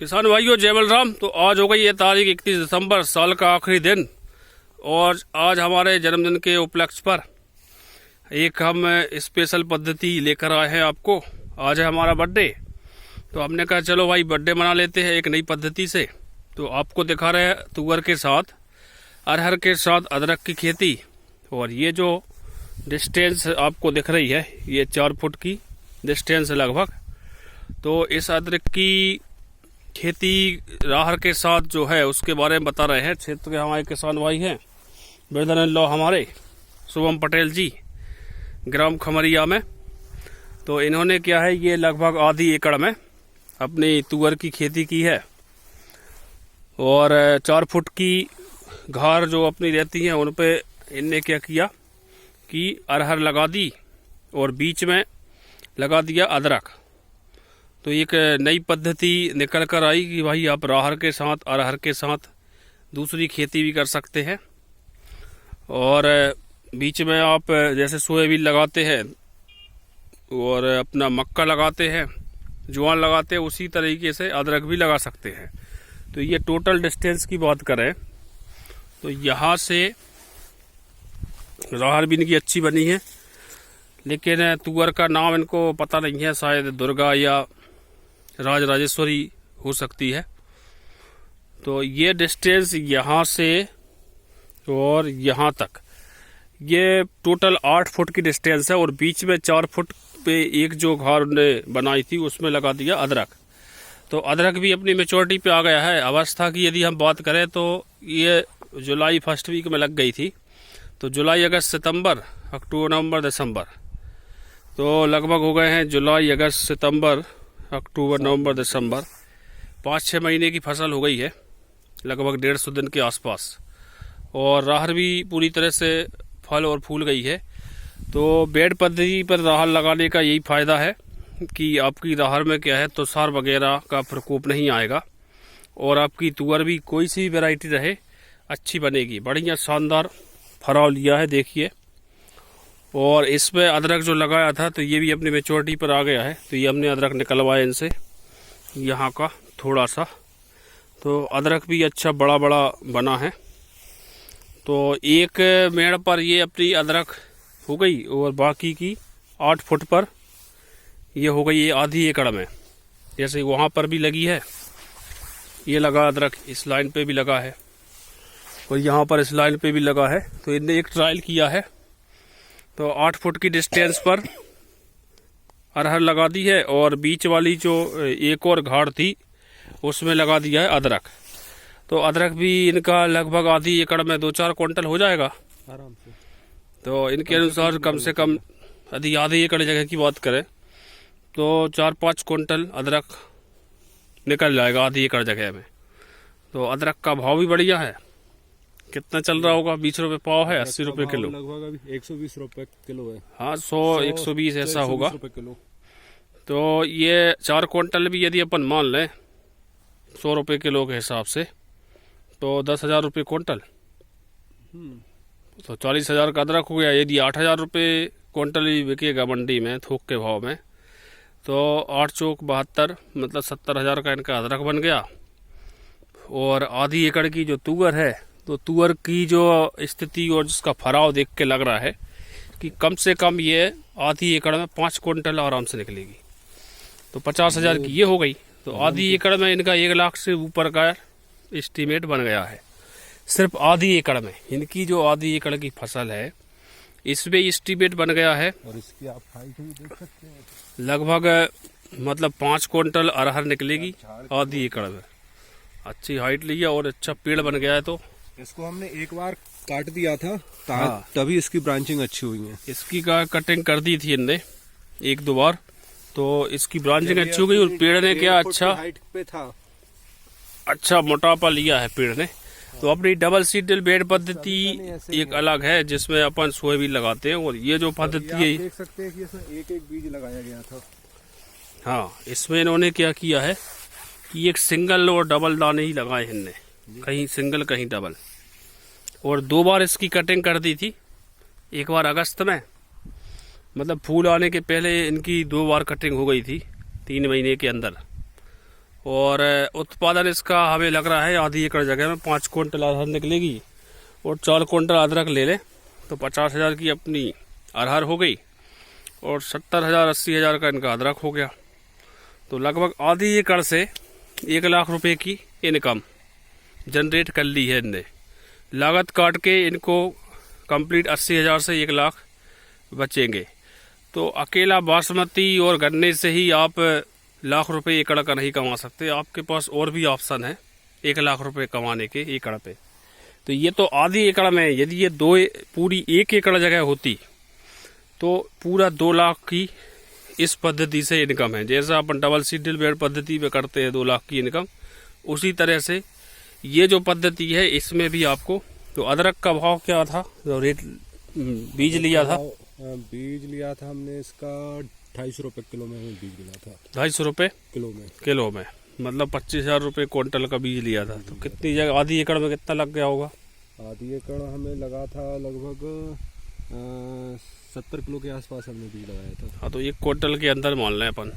किसान भाइयों जय बलराम। तो आज हो गई है तारीख 31 दिसंबर, साल का आखिरी दिन। और आज हमारे जन्मदिन के उपलक्ष्य पर एक हम स्पेशल पद्धति लेकर आए हैं आपको। आज है हमारा बर्थडे, तो हमने कहा चलो भाई बर्थडे मना लेते हैं एक नई पद्धति से। तो आपको दिखा रहे हैं तुअर के साथ अरहर के साथ अदरक की खेती। और ये जो डिस्टेंस आपको दिख रही है ये 4 फुट की डिस्टेंस है लगभग। तो इस अदरक की खेती राहर के साथ जो है उसके बारे में बता रहे हैं। क्षेत्र के हमारे किसान भाई हैं, ब्रदर इन लॉ हमारे शुभम पटेल जी, ग्राम खमरिया में। तो इन्होंने क्या है ये लगभग आधी एकड़ में अपनी तुअर की खेती की है। और 4 फुट की घार जो अपनी रहती हैं उन पे इनने क्या किया कि अरहर लगा दी और बीच में लगा दिया अदरक। तो एक नई पद्धति निकल कर आई कि भाई आप राहर के साथ अरहर के साथ दूसरी खेती भी कर सकते हैं। और बीच में आप जैसे सोयाबीन लगाते हैं और अपना मक्का लगाते हैं, ज्वार लगाते हैं, उसी तरीके से अदरक भी लगा सकते हैं। तो ये टोटल डिस्टेंस की बात करें तो यहाँ से राहर भी इनकी अच्छी बनी है, लेकिन तुअर का नाम इनको पता नहीं है, शायद दुर्गा या राजेश्वरी हो सकती है। तो ये डिस्टेंस यहाँ से और यहाँ तक ये टोटल 8 फुट की डिस्टेंस है। और बीच में 4 फुट पे एक जो घार उन्होंने बनाई थी उसमें लगा दिया अदरक। तो अदरक भी अपनी मेच्योरिटी पे आ गया है। अवस्था की यदि हम बात करें तो ये जुलाई फर्स्ट वीक में लग गई थी। तो जुलाई अगस्त सितंबर अक्टूबर नवंबर दिसंबर, तो लगभग हो गए हैं जुलाई अगस्त सितंबर अक्टूबर नवंबर दिसंबर, 5-6 महीने की फसल हो गई है, लगभग 150 दिन के आसपास। और राहर भी पूरी तरह से फल और फूल गई है। तो बेड पद्धति पर राहर लगाने का यही फायदा है कि आपकी राहर में क्या है तो सार वगैरह का प्रकोप नहीं आएगा और आपकी तुअर भी कोई सी वैरायटी रहे अच्छी बनेगी। बढ़िया शानदार फराव लिया है देखिए। और इसमें अदरक जो लगाया था तो ये भी अपनी मेच्योरिटी पर आ गया है। तो ये हमने अदरक निकलवाया इनसे यहाँ का थोड़ा सा, तो अदरक भी अच्छा बड़ा बड़ा बना है। तो एक मेड़ पर ये अपनी अदरक हो गई और बाकी की 8 फुट पर ये हो गई आधी एकड़ में। जैसे वहाँ पर भी लगी है, ये लगा अदरक, इस लाइन पे भी लगा है और यहाँ पर इस लाइन पे भी लगा है। तो इनने एक ट्रायल किया है। तो 8 फुट की डिस्टेंस पर अरहर लगा दी है और बीच वाली जो एक और घाड़ थी उसमें लगा दिया है अदरक। तो अदरक भी इनका लगभग आधी एकड़ में 2-4 क्विंटल हो जाएगा आराम से। तो इनके अनुसार कम से कम यदि आधी एकड़ जगह की बात करें तो 4-5 क्विंटल अदरक निकल जाएगा आधी एकड़ जगह में। तो अदरक का भाव भी बढ़िया है। कितना चल रहा होगा? 20 रुपए पाव है, 80 रुपए किलो, लगभग अभी 120 रुपए किलो है। हाँ 100-120 ऐसा होगा। किलो। तो ये 4 क्विंटल भी यदि अपन मान लें 100 रुपए किलो के हिसाब से तो 10,000 रुपये क्विंटल, तो 40,000 का अदरक हो गया। यदि 8,000 रुपये क्विंटल ही बिकेगा मंडी में थोक के भाव में तो 8 चौक 72 मतलब 70,000 का इनका अदरक बन गया। और आधी एकड़ की जो तुअर है तो तुअर की जो स्थिति और जिसका फराव देख के लग रहा है कि कम से कम ये आधी एकड़ में 5 क्विंटल आराम से निकलेगी। तो 50,000 की ये हो गई। तो आधी एकड़ में इनका 1 लाख से ऊपर का एस्टीमेट बन गया है सिर्फ आधी एकड़ में। इनकी जो आधी एकड़ की फसल है इसमें एस्टीमेट बन गया है। और इसकी आप हाइट भी देख सकते हैं, लगभग मतलब 5 क्विंटल अरहर निकलेगी आधी एकड़ में। अच्छी हाइट ली है और अच्छा पेड़ बन गया है। तो इसको हमने एक बार काट दिया था तभी इसकी ब्रांचिंग अच्छी हुई है। इसकी कटिंग कर दी थी इनने 1-2 बार, तो इसकी ब्रांचिंग अच्छी हो गई और पेड़ ने क्या अच्छा हाइट पे था, अच्छा मोटापा लिया है पेड़ ने। तो अपनी डबल सीडल बेड पद्धति एक अलग है जिसमें अपन सोयाबीन लगाते हैं। और ये जो पद्धति है देख सकते हैं कि इसमें एक बीज लगाया गया था। हाँ, इसमें इन्होंने क्या किया है कि एक सिंगल और डबल दाने ही लगाए इनने, कहीं सिंगल कहीं डबल। और 2 बार इसकी कटिंग कर दी थी, एक बार अगस्त में, मतलब फूल आने के पहले इनकी 2 बार कटिंग हो गई थी 3 महीने के अंदर। और उत्पादन इसका हमें लग रहा है आधी एकड़ जगह में 5 क्विंटल अरहर निकलेगी और 4 क्विंटल अदरक ले लें तो 50,000 की अपनी अरहर हो गई और 70,000 80,000 का इनका अदरक हो गया। तो लगभग आधी एकड़ से 1 लाख रुपए की इनकम जनरेट कर ली है इनने। लागत काट के इनको कंप्लीट 80,000 से 1 लाख बचेंगे। तो अकेला बासमती और गन्ने से ही आप लाख रुपए एकड़ का नहीं कमा सकते, आपके पास और भी ऑप्शन है 1 लाख रुपए कमाने के एकड़ पे। तो ये तो आधी एकड़ में, यदि ये पूरी 1 एकड़ जगह होती तो पूरा 2 लाख की इस पद्धति से इनकम है। जैसा अपन डबल सीडल बेड पद्धति में करते हैं 2 लाख की इनकम, उसी तरह से ये जो पद्धति है इसमें भी आपको। तो अदरक का भाव क्या था जो रेट बीज लिया था? बीज लिया था हमने इसका 250 रुपए किलो में बीज लिया था। 250 रुपए किलो में मतलब 25,000 रुपए क्विंटल का बीज लिया था। तो कितनी जगह आधी एकड़ में कितना लग गया होगा? आधी एकड़ हमें लगा था लगभग 70 किलो के आसपास हमने बीज लगाया था। हाँ, तो 1 क्विंटल के अंदर मान लें अपन,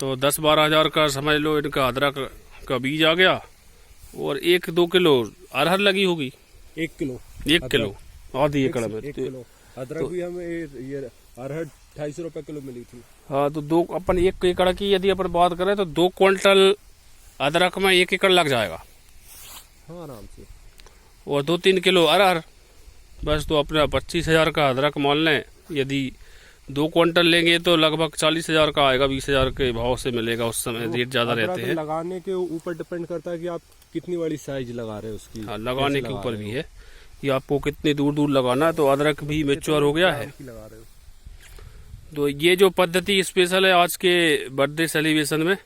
तो 10-12 हज़ार का समझ लो इनका अदरक का बीज आ गया और 1-2 किलो अरहर लगी होगी। 1 किलो आधी एकड़ में। 1 किलो अदरक भी हमें ये अरहर 250 रुपए किलो मिली थी। हाँ, तो अपन 1 एकड़ की यदि अपन बात करें तो 2 क्विंटल अदरक में 1 एकड़ लग जाएगा। हाँ, आराम से। और 2-3 किलो अरहर, बस तो अपना 25,000 का अदरक मान लें। यदि 2 क्विंटल लेंगे तो लगभग 40,000 का आएगा, 20,000 के भाव से मिलेगा। उस समय रेट ज्यादा रहते हैं। लगाने के ऊपर डिपेंड करता है कि आप कितनी बड़ी साइज लगा रहे हो उसकी। हाँ, लगाने के ऊपर भी है कि आपको कितनी दूर दूर लगाना है। तो अदरक भी मैच्योर हो गया है। तो ये जो पद्धति स्पेशल है आज के बर्थडे सेलिब्रेशन में,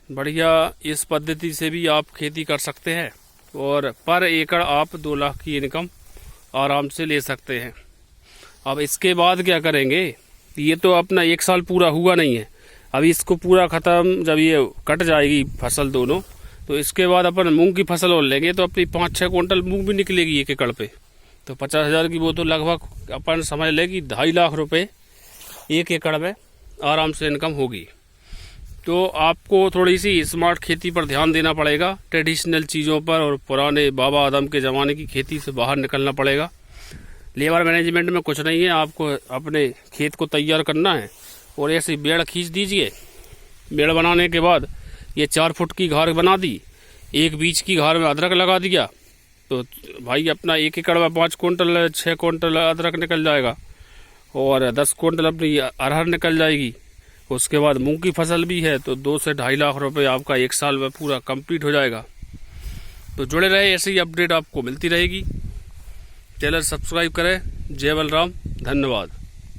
बढ़िया इस पद्धति से भी आप खेती कर सकते हैं और पर एकड़ आप 2 लाख की इनकम आराम से ले सकते हैं। अब इसके बाद क्या करेंगे? ये तो अपना 1 साल पूरा हुआ नहीं है, अभी इसको पूरा खत्म, जब ये कट जाएगी फसल दोनों, तो इसके बाद अपन मूंग की फसल और लेंगे तो अपनी 5-6 क्विंटल मूंग भी निकलेगी 1 एकड़ पे। तो 50,000 की वो तो लगभग अपन समझ लेगी 2.5 लाख रुपए 1 एकड़ में आराम से इनकम होगी। तो आपको थोड़ी सी स्मार्ट खेती पर ध्यान देना पड़ेगा, ट्रेडिशनल चीज़ों पर, और पुराने बाबा आदम के ज़माने की खेती से बाहर निकलना पड़ेगा। लेबर मैनेजमेंट में कुछ नहीं है, आपको अपने खेत को तैयार करना है और ऐसे बेड़ खींच दीजिए। बेड़ बनाने के बाद ये 4 फुट की घार बना दी, 1 बीच की घार में अदरक लगा दिया, तो भाई अपना 1 एकड़ में 5 क्विंटल 6 क्विंटल अदरक निकल जाएगा और 10 क्विंटल अपनी अरहर निकल जाएगी। उसके बाद मूंग की फसल भी है, तो 2 से 2.5 लाख रुपए आपका 1 साल में पूरा कंप्लीट हो जाएगा। तो जुड़े रहे, ऐसी अपडेट आपको मिलती रहेगी। चैनल सब्सक्राइब करें। जय बलराम, धन्यवाद।